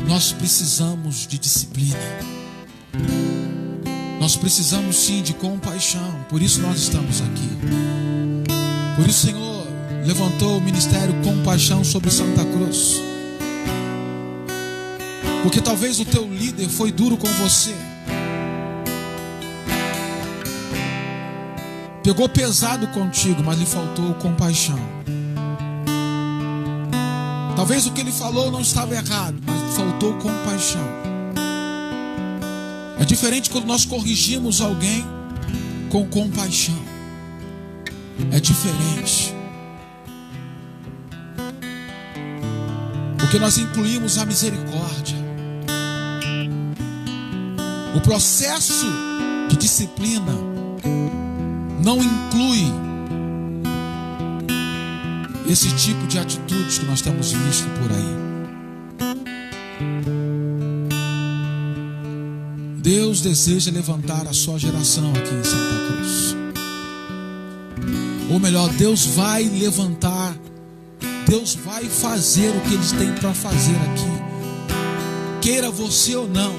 Nós precisamos de disciplina. Nós precisamos sim de compaixão. Por isso nós estamos aqui. Por isso o Senhor levantou o ministério Compaixão sobre Santa Cruz. Porque talvez o teu líder foi duro com você, pegou pesado contigo, mas lhe faltou compaixão. Talvez o que ele falou não estava errado, mas faltou compaixão. É diferente quando nós corrigimos alguém com compaixão. É diferente. Porque nós incluímos a misericórdia. O processo de disciplina não inclui esse tipo de atitudes que nós temos visto por aí. Deus deseja levantar a sua geração aqui em Santa Cruz. Ou melhor, Deus vai levantar, Deus vai fazer o que Ele tem para fazer aqui. Queira você ou não,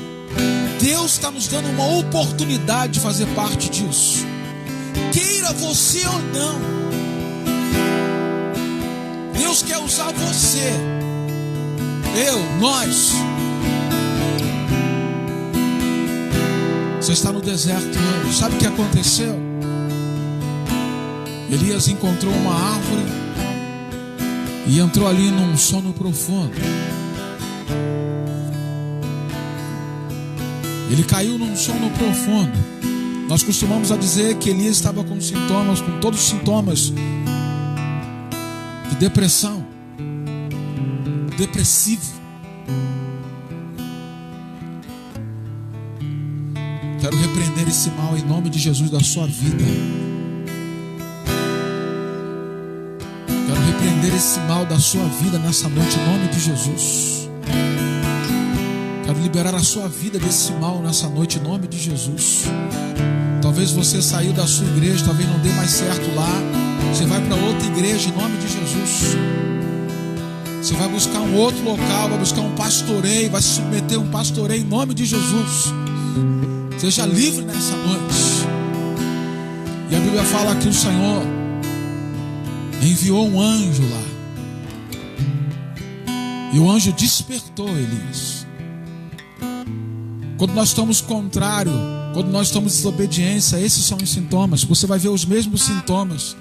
Deus está nos dando uma oportunidade de fazer parte disso. Queira você ou não, Deus quer usar você, nós. Você está no deserto hoje. Sabe o que aconteceu? Elias encontrou uma árvore e entrou ali num sono profundo. Ele caiu num sono profundo. Nós costumamos a dizer que Elias estava com sintomas, com todos os sintomas de depressão, depressivo. Quero repreender esse mal em nome de Jesus da sua vida. Quero repreender esse mal da sua vida nessa noite em nome de Jesus. Quero liberar a sua vida desse mal nessa noite em nome de Jesus. Talvez você saiu da sua igreja, talvez não dê mais certo lá. Você vai para outra igreja em nome de Jesus. Você vai buscar um outro local, vai buscar um pastoreio, vai se submeter a um pastoreio em nome de Jesus. Seja livre nessa noite. E a Bíblia fala que o Senhor enviou um anjo lá. E o anjo despertou Elias. Quando nós estamos contrário, quando nós estamos em desobediência, esses são os sintomas. Você vai ver os mesmos sintomas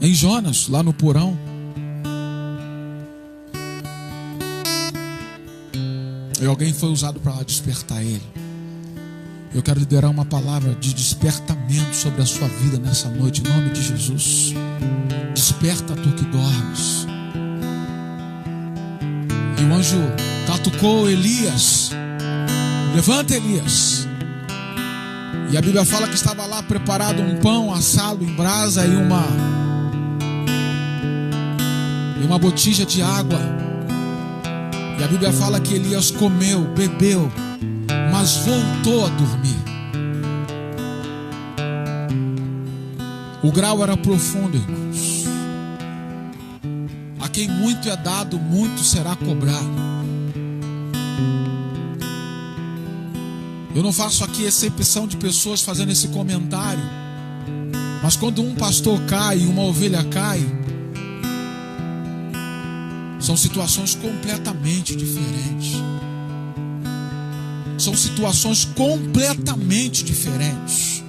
em Jonas, lá no porão. E alguém foi usado para despertar ele. Eu quero liberar uma palavra de despertamento sobre a sua vida nessa noite, em nome de Jesus. Desperta tu que dormes. E o anjo catucou Elias. Levanta, Elias. E a Bíblia fala que estava lá preparado um pão assado em brasa e uma botija de água. E a Bíblia fala que Elias comeu, bebeu, mas voltou a dormir. O grau era profundo, irmãos. A quem muito é dado, muito será cobrado. Eu não faço aqui exceção de pessoas fazendo esse comentário, mas quando um pastor cai e uma ovelha cai, são situações completamente diferentes. São situações completamente diferentes.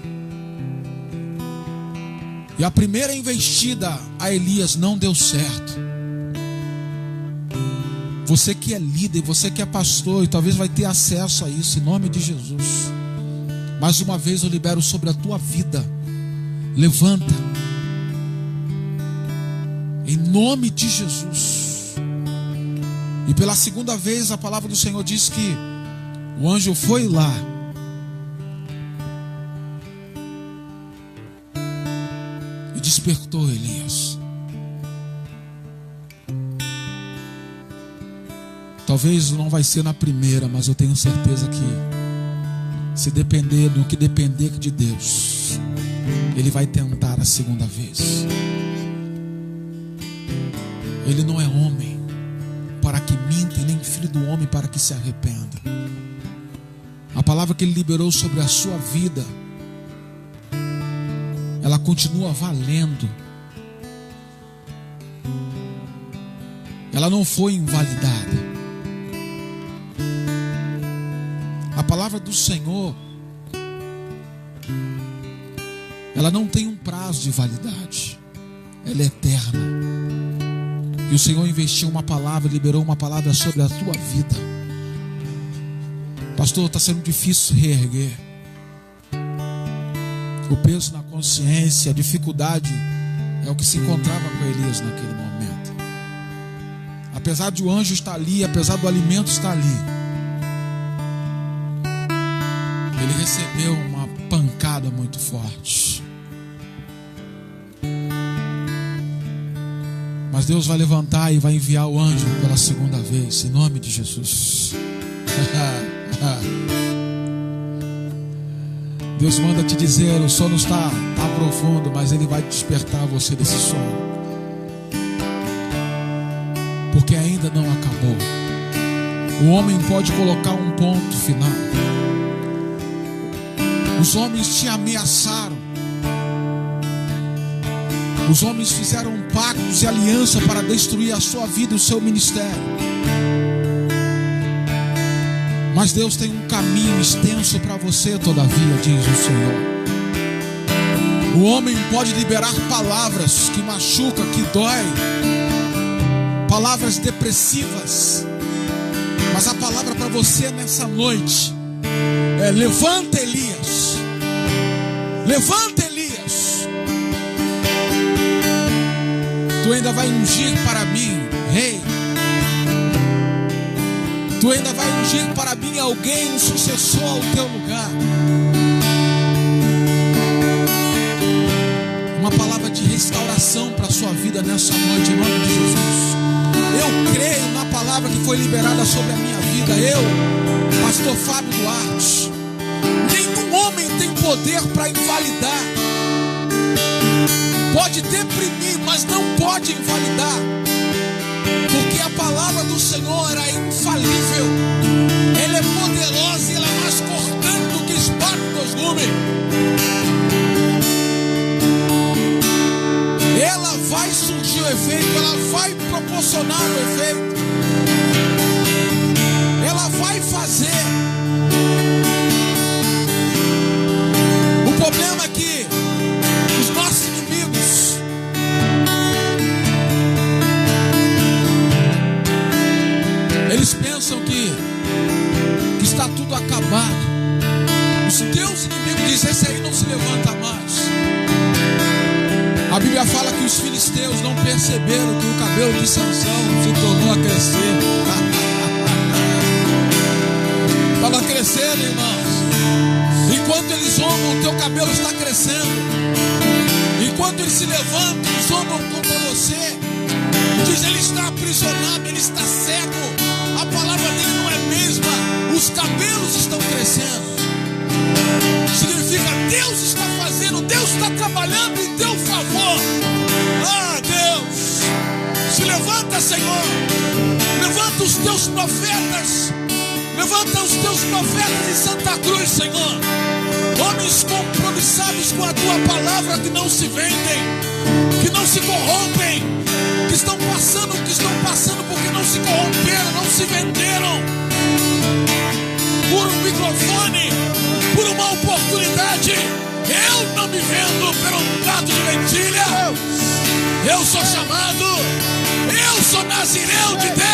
E a primeira investida a Elias não deu certo. Você que é líder, você que é pastor, e talvez vai ter acesso a isso em nome de Jesus. Mais uma vez eu libero sobre a tua vida. Levanta. Em nome de Jesus. E pela segunda vez a palavra do Senhor diz que o anjo foi lá e despertou Elias. Talvez não vai ser na primeira, mas eu tenho certeza que se depender do que depender de Deus, Ele vai tentar a segunda vez. Ele não é homem para que minta, e nem filho do homem para que se arrependa. A palavra que Ele liberou sobre a sua vida, ela continua valendo. Ela não foi invalidada. A palavra do Senhor, ela não tem um prazo de validade. Ela é eterna. E o Senhor investiu uma palavra, liberou uma palavra sobre a tua vida. Pastor, está sendo difícil reerguer. O peso na consciência, a dificuldade é o que se encontrava com Elias naquele momento. Apesar de o anjo estar ali, apesar do alimento estar ali, Ele recebeu uma pancada muito forte. Mas Deus vai levantar e vai enviar o anjo pela segunda vez, em nome de Jesus. Deus manda te dizer: o sono está profundo, mas Ele vai despertar você desse sono, porque ainda não acabou. O homem pode colocar um ponto final. Os homens te ameaçaram. Os homens fizeram pactos e aliança para destruir a sua vida e o seu ministério. Mas Deus tem um caminho extenso para você, todavia, diz o Senhor. O homem pode liberar palavras que machucam, que dói, palavras depressivas. Mas a palavra para você nessa noite é: levanta, Elias. Levanta, Elias. Tu ainda vai ungir para mim, rei. Tu ainda vai ungir para mim alguém, um sucessor ao teu lugar. Uma palavra de restauração para a sua vida nessa noite, em nome de Jesus. Eu creio na palavra que foi liberada sobre a minha vida. Eu, pastor Fábio Duarte. Nenhum homem tem poder para invalidar. Pode deprimir, mas não pode invalidar, porque a palavra do Senhor é infalível. Ela é poderosa e ela é mais cortante do que espada de dois gumes. Ela vai surgir o efeito, ela vai proporcionar o efeito, ela vai fazer. O problema é que os nossos inimigos, eles pensam que está tudo acabado. Os teus inimigos dizem: esse aí não se levanta mais. A Bíblia fala que os filisteus não perceberam que o cabelo de Sansão se tornou a crescer. Estava crescendo, irmãos. Enquanto eles zombam, o teu cabelo está crescendo. Enquanto eles se levantam e zombam contra você, diz: ele está aprisionado, ele está cego. A palavra dele não é a mesma. Os cabelos estão crescendo. Significa: Deus está fazendo, Deus está trabalhando em teu favor. Ah, Deus, se levanta, Senhor. Levanta os teus profetas. Levanta os teus profetas em Santa Cruz, Senhor. Homens compromissados com a tua palavra, que não se vendem, que não se corrompem, que estão passando o que estão passando porque não se corromperam, não se venderam por um microfone, por uma oportunidade. Eu não me vendo por um prato de lentilha. Eu sou chamado, eu sou nazireu de Deus.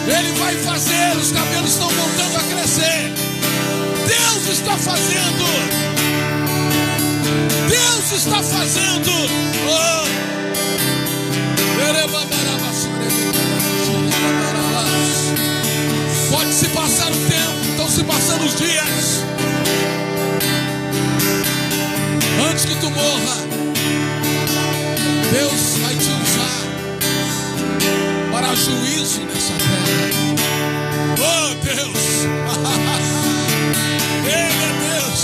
Ele vai fazer, os cabelos estão voltando a crescer. Deus está fazendo. Deus está fazendo. Pode se passar o tempo, estão se passando os dias. Antes que tu morra, Deus vai te usar para juízo nessa terra. Oh, Deus! Ele é Deus!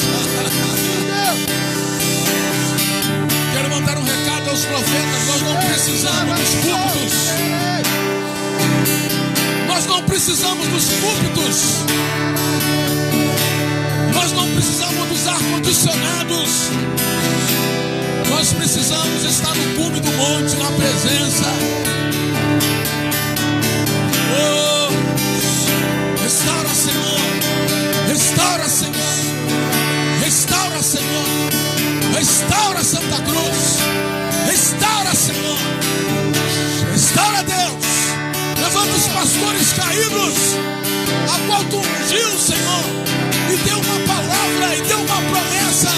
Quero mandar um recado aos profetas. Nós não precisamos dos púlpitos. Nós não precisamos dos púlpitos. Nós não precisamos dos ar-condicionados. Nós precisamos estar no cume do monte, na presença. Oh, restaura, Senhor. Restaura, Senhor. Restaura, Senhor. Restaura Santa Cruz. Restaura, Senhor. Restaura, Deus. Levanta os pastores caídos, a qual tu ungiu, Senhor, e deu uma palavra, e deu uma promessa.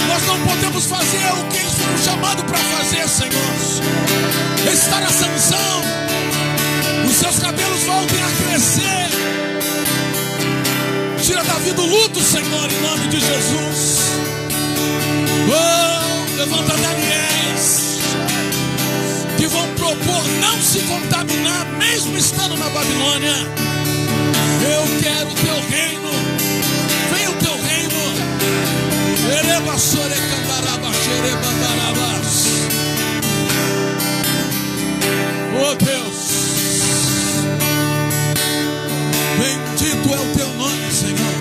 Nós não podemos fazer o que eles foram chamados para fazer, Senhor. Restaura Sansão. Os seus cabelos voltam vida o luto, Senhor, em nome de Jesus. Oh, levanta Daniéis que vão propor não se contaminar, mesmo estando na Babilônia. Eu quero o teu reino. Vem o teu reino. Oh Deus, bendito é o teu nome, Senhor.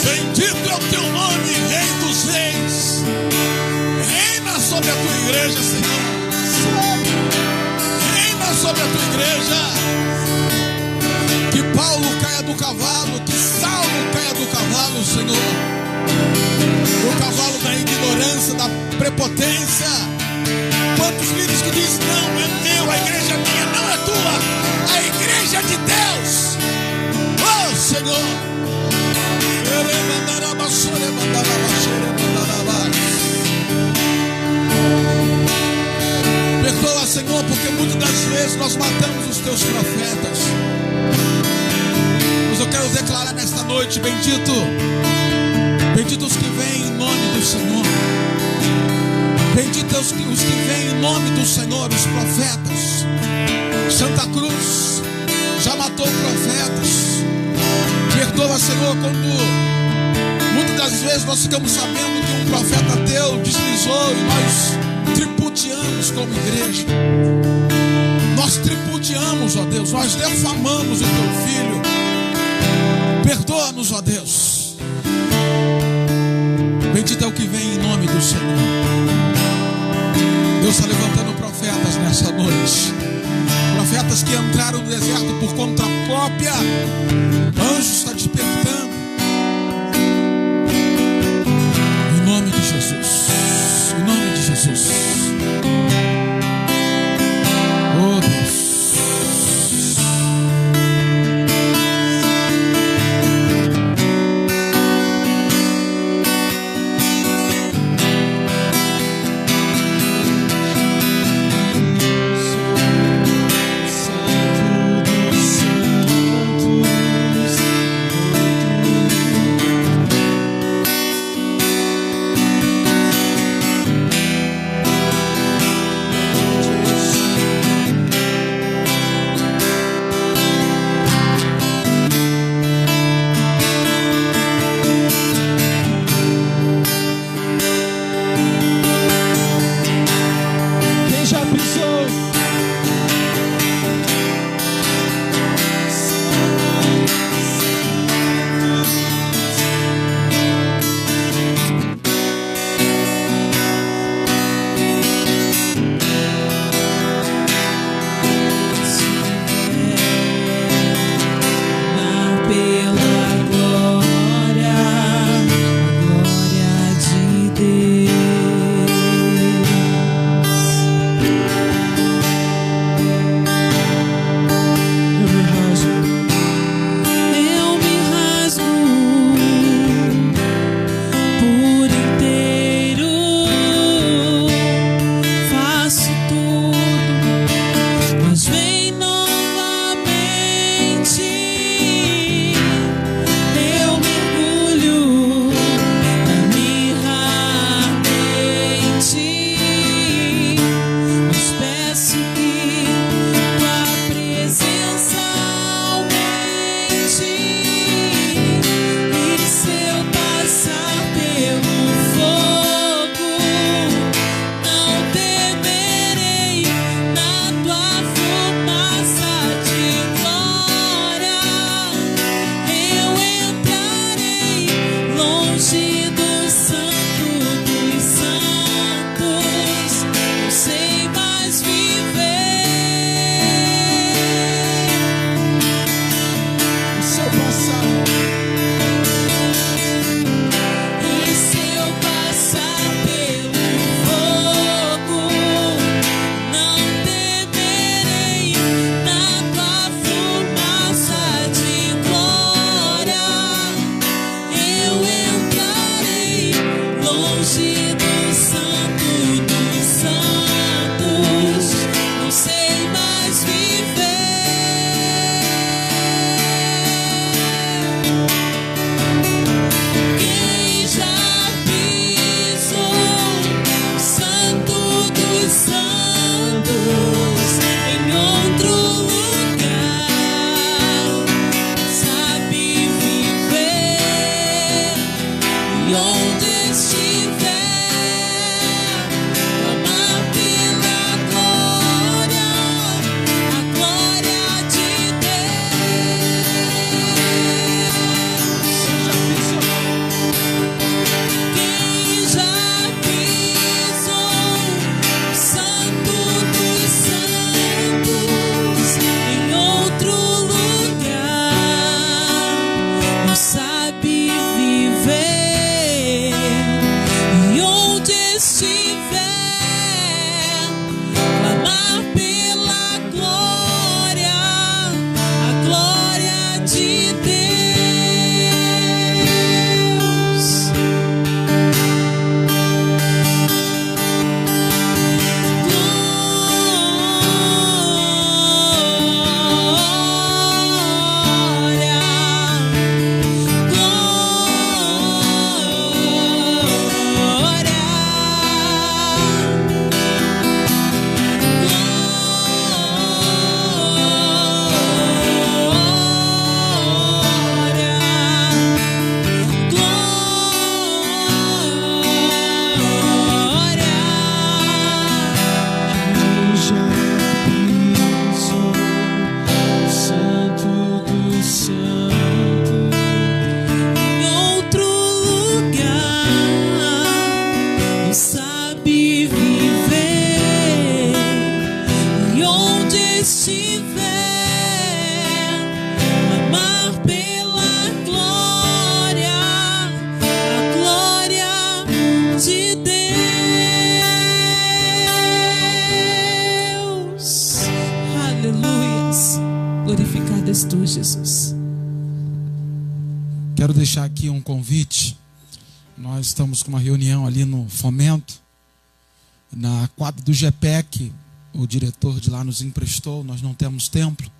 Bendito é o teu nome, Rei dos Reis. Reina sobre a tua igreja, Senhor. Reina sobre a tua igreja. Que Paulo caia do cavalo, que Saulo caia do cavalo, Senhor. O cavalo da ignorância, da prepotência. Quantos líderes que dizem, não, é meu, a igreja é minha, não é tua. A igreja é de Deus. Oh, Senhor. Perdoa, Senhor, porque muitas das vezes nós matamos os teus profetas. Mas eu quero declarar nesta noite, bendito, bendito os que vêm em nome do Senhor. Bendito os que vêm em nome do Senhor, os profetas. Santa Cruz já matou profetas. Perdoa, Senhor, quando muitas das vezes nós ficamos sabendo que um profeta teu deslizou e nós tripudiamos como igreja. Nós tripudiamos, ó Deus, nós defamamos o teu filho. Perdoa-nos, ó Deus. Bendito é o que vem em nome do Senhor. Deus está levantando profetas nessa noite. Profetas que entraram no deserto por conta própria. Anjos está despertando. Em nome de Jesus. Em nome de Jesus. Oh Deus. és tu, Jesus. Quero deixar aqui um convite. Nós estamos com uma reunião ali no Fomento, na quadra do GPEC. O diretor de lá nos emprestou. Nós não temos templo.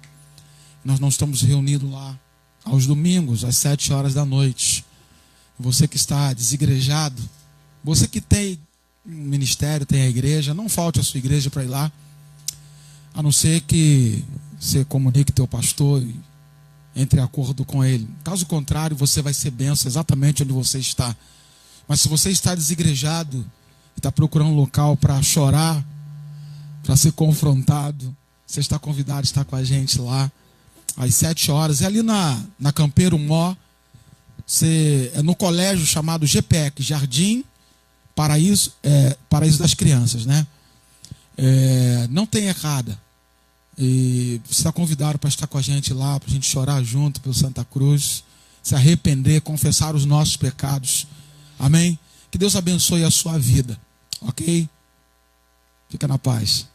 Nós não estamos reunidos lá aos domingos, às 7 horas da noite. Você que está desigrejado, você que tem ministério, tem a igreja, não falte a sua igreja para ir lá, a não ser que você comunique teu pastor e entre em acordo com ele. Caso contrário, você vai ser bênção exatamente onde você está. Mas se você está desigrejado e está procurando um local para chorar, para ser confrontado, você está convidado a estar com a gente lá às 7 horas. É ali na Campeiro Mó. É no colégio chamado GPEC, Jardim Paraíso das Crianças, né? Não tem errada. E você está convidado para estar com a gente lá, para a gente chorar junto pelo Santa Cruz, se arrepender, confessar os nossos pecados. Amém? Que Deus abençoe a sua vida, ok? Fica na paz.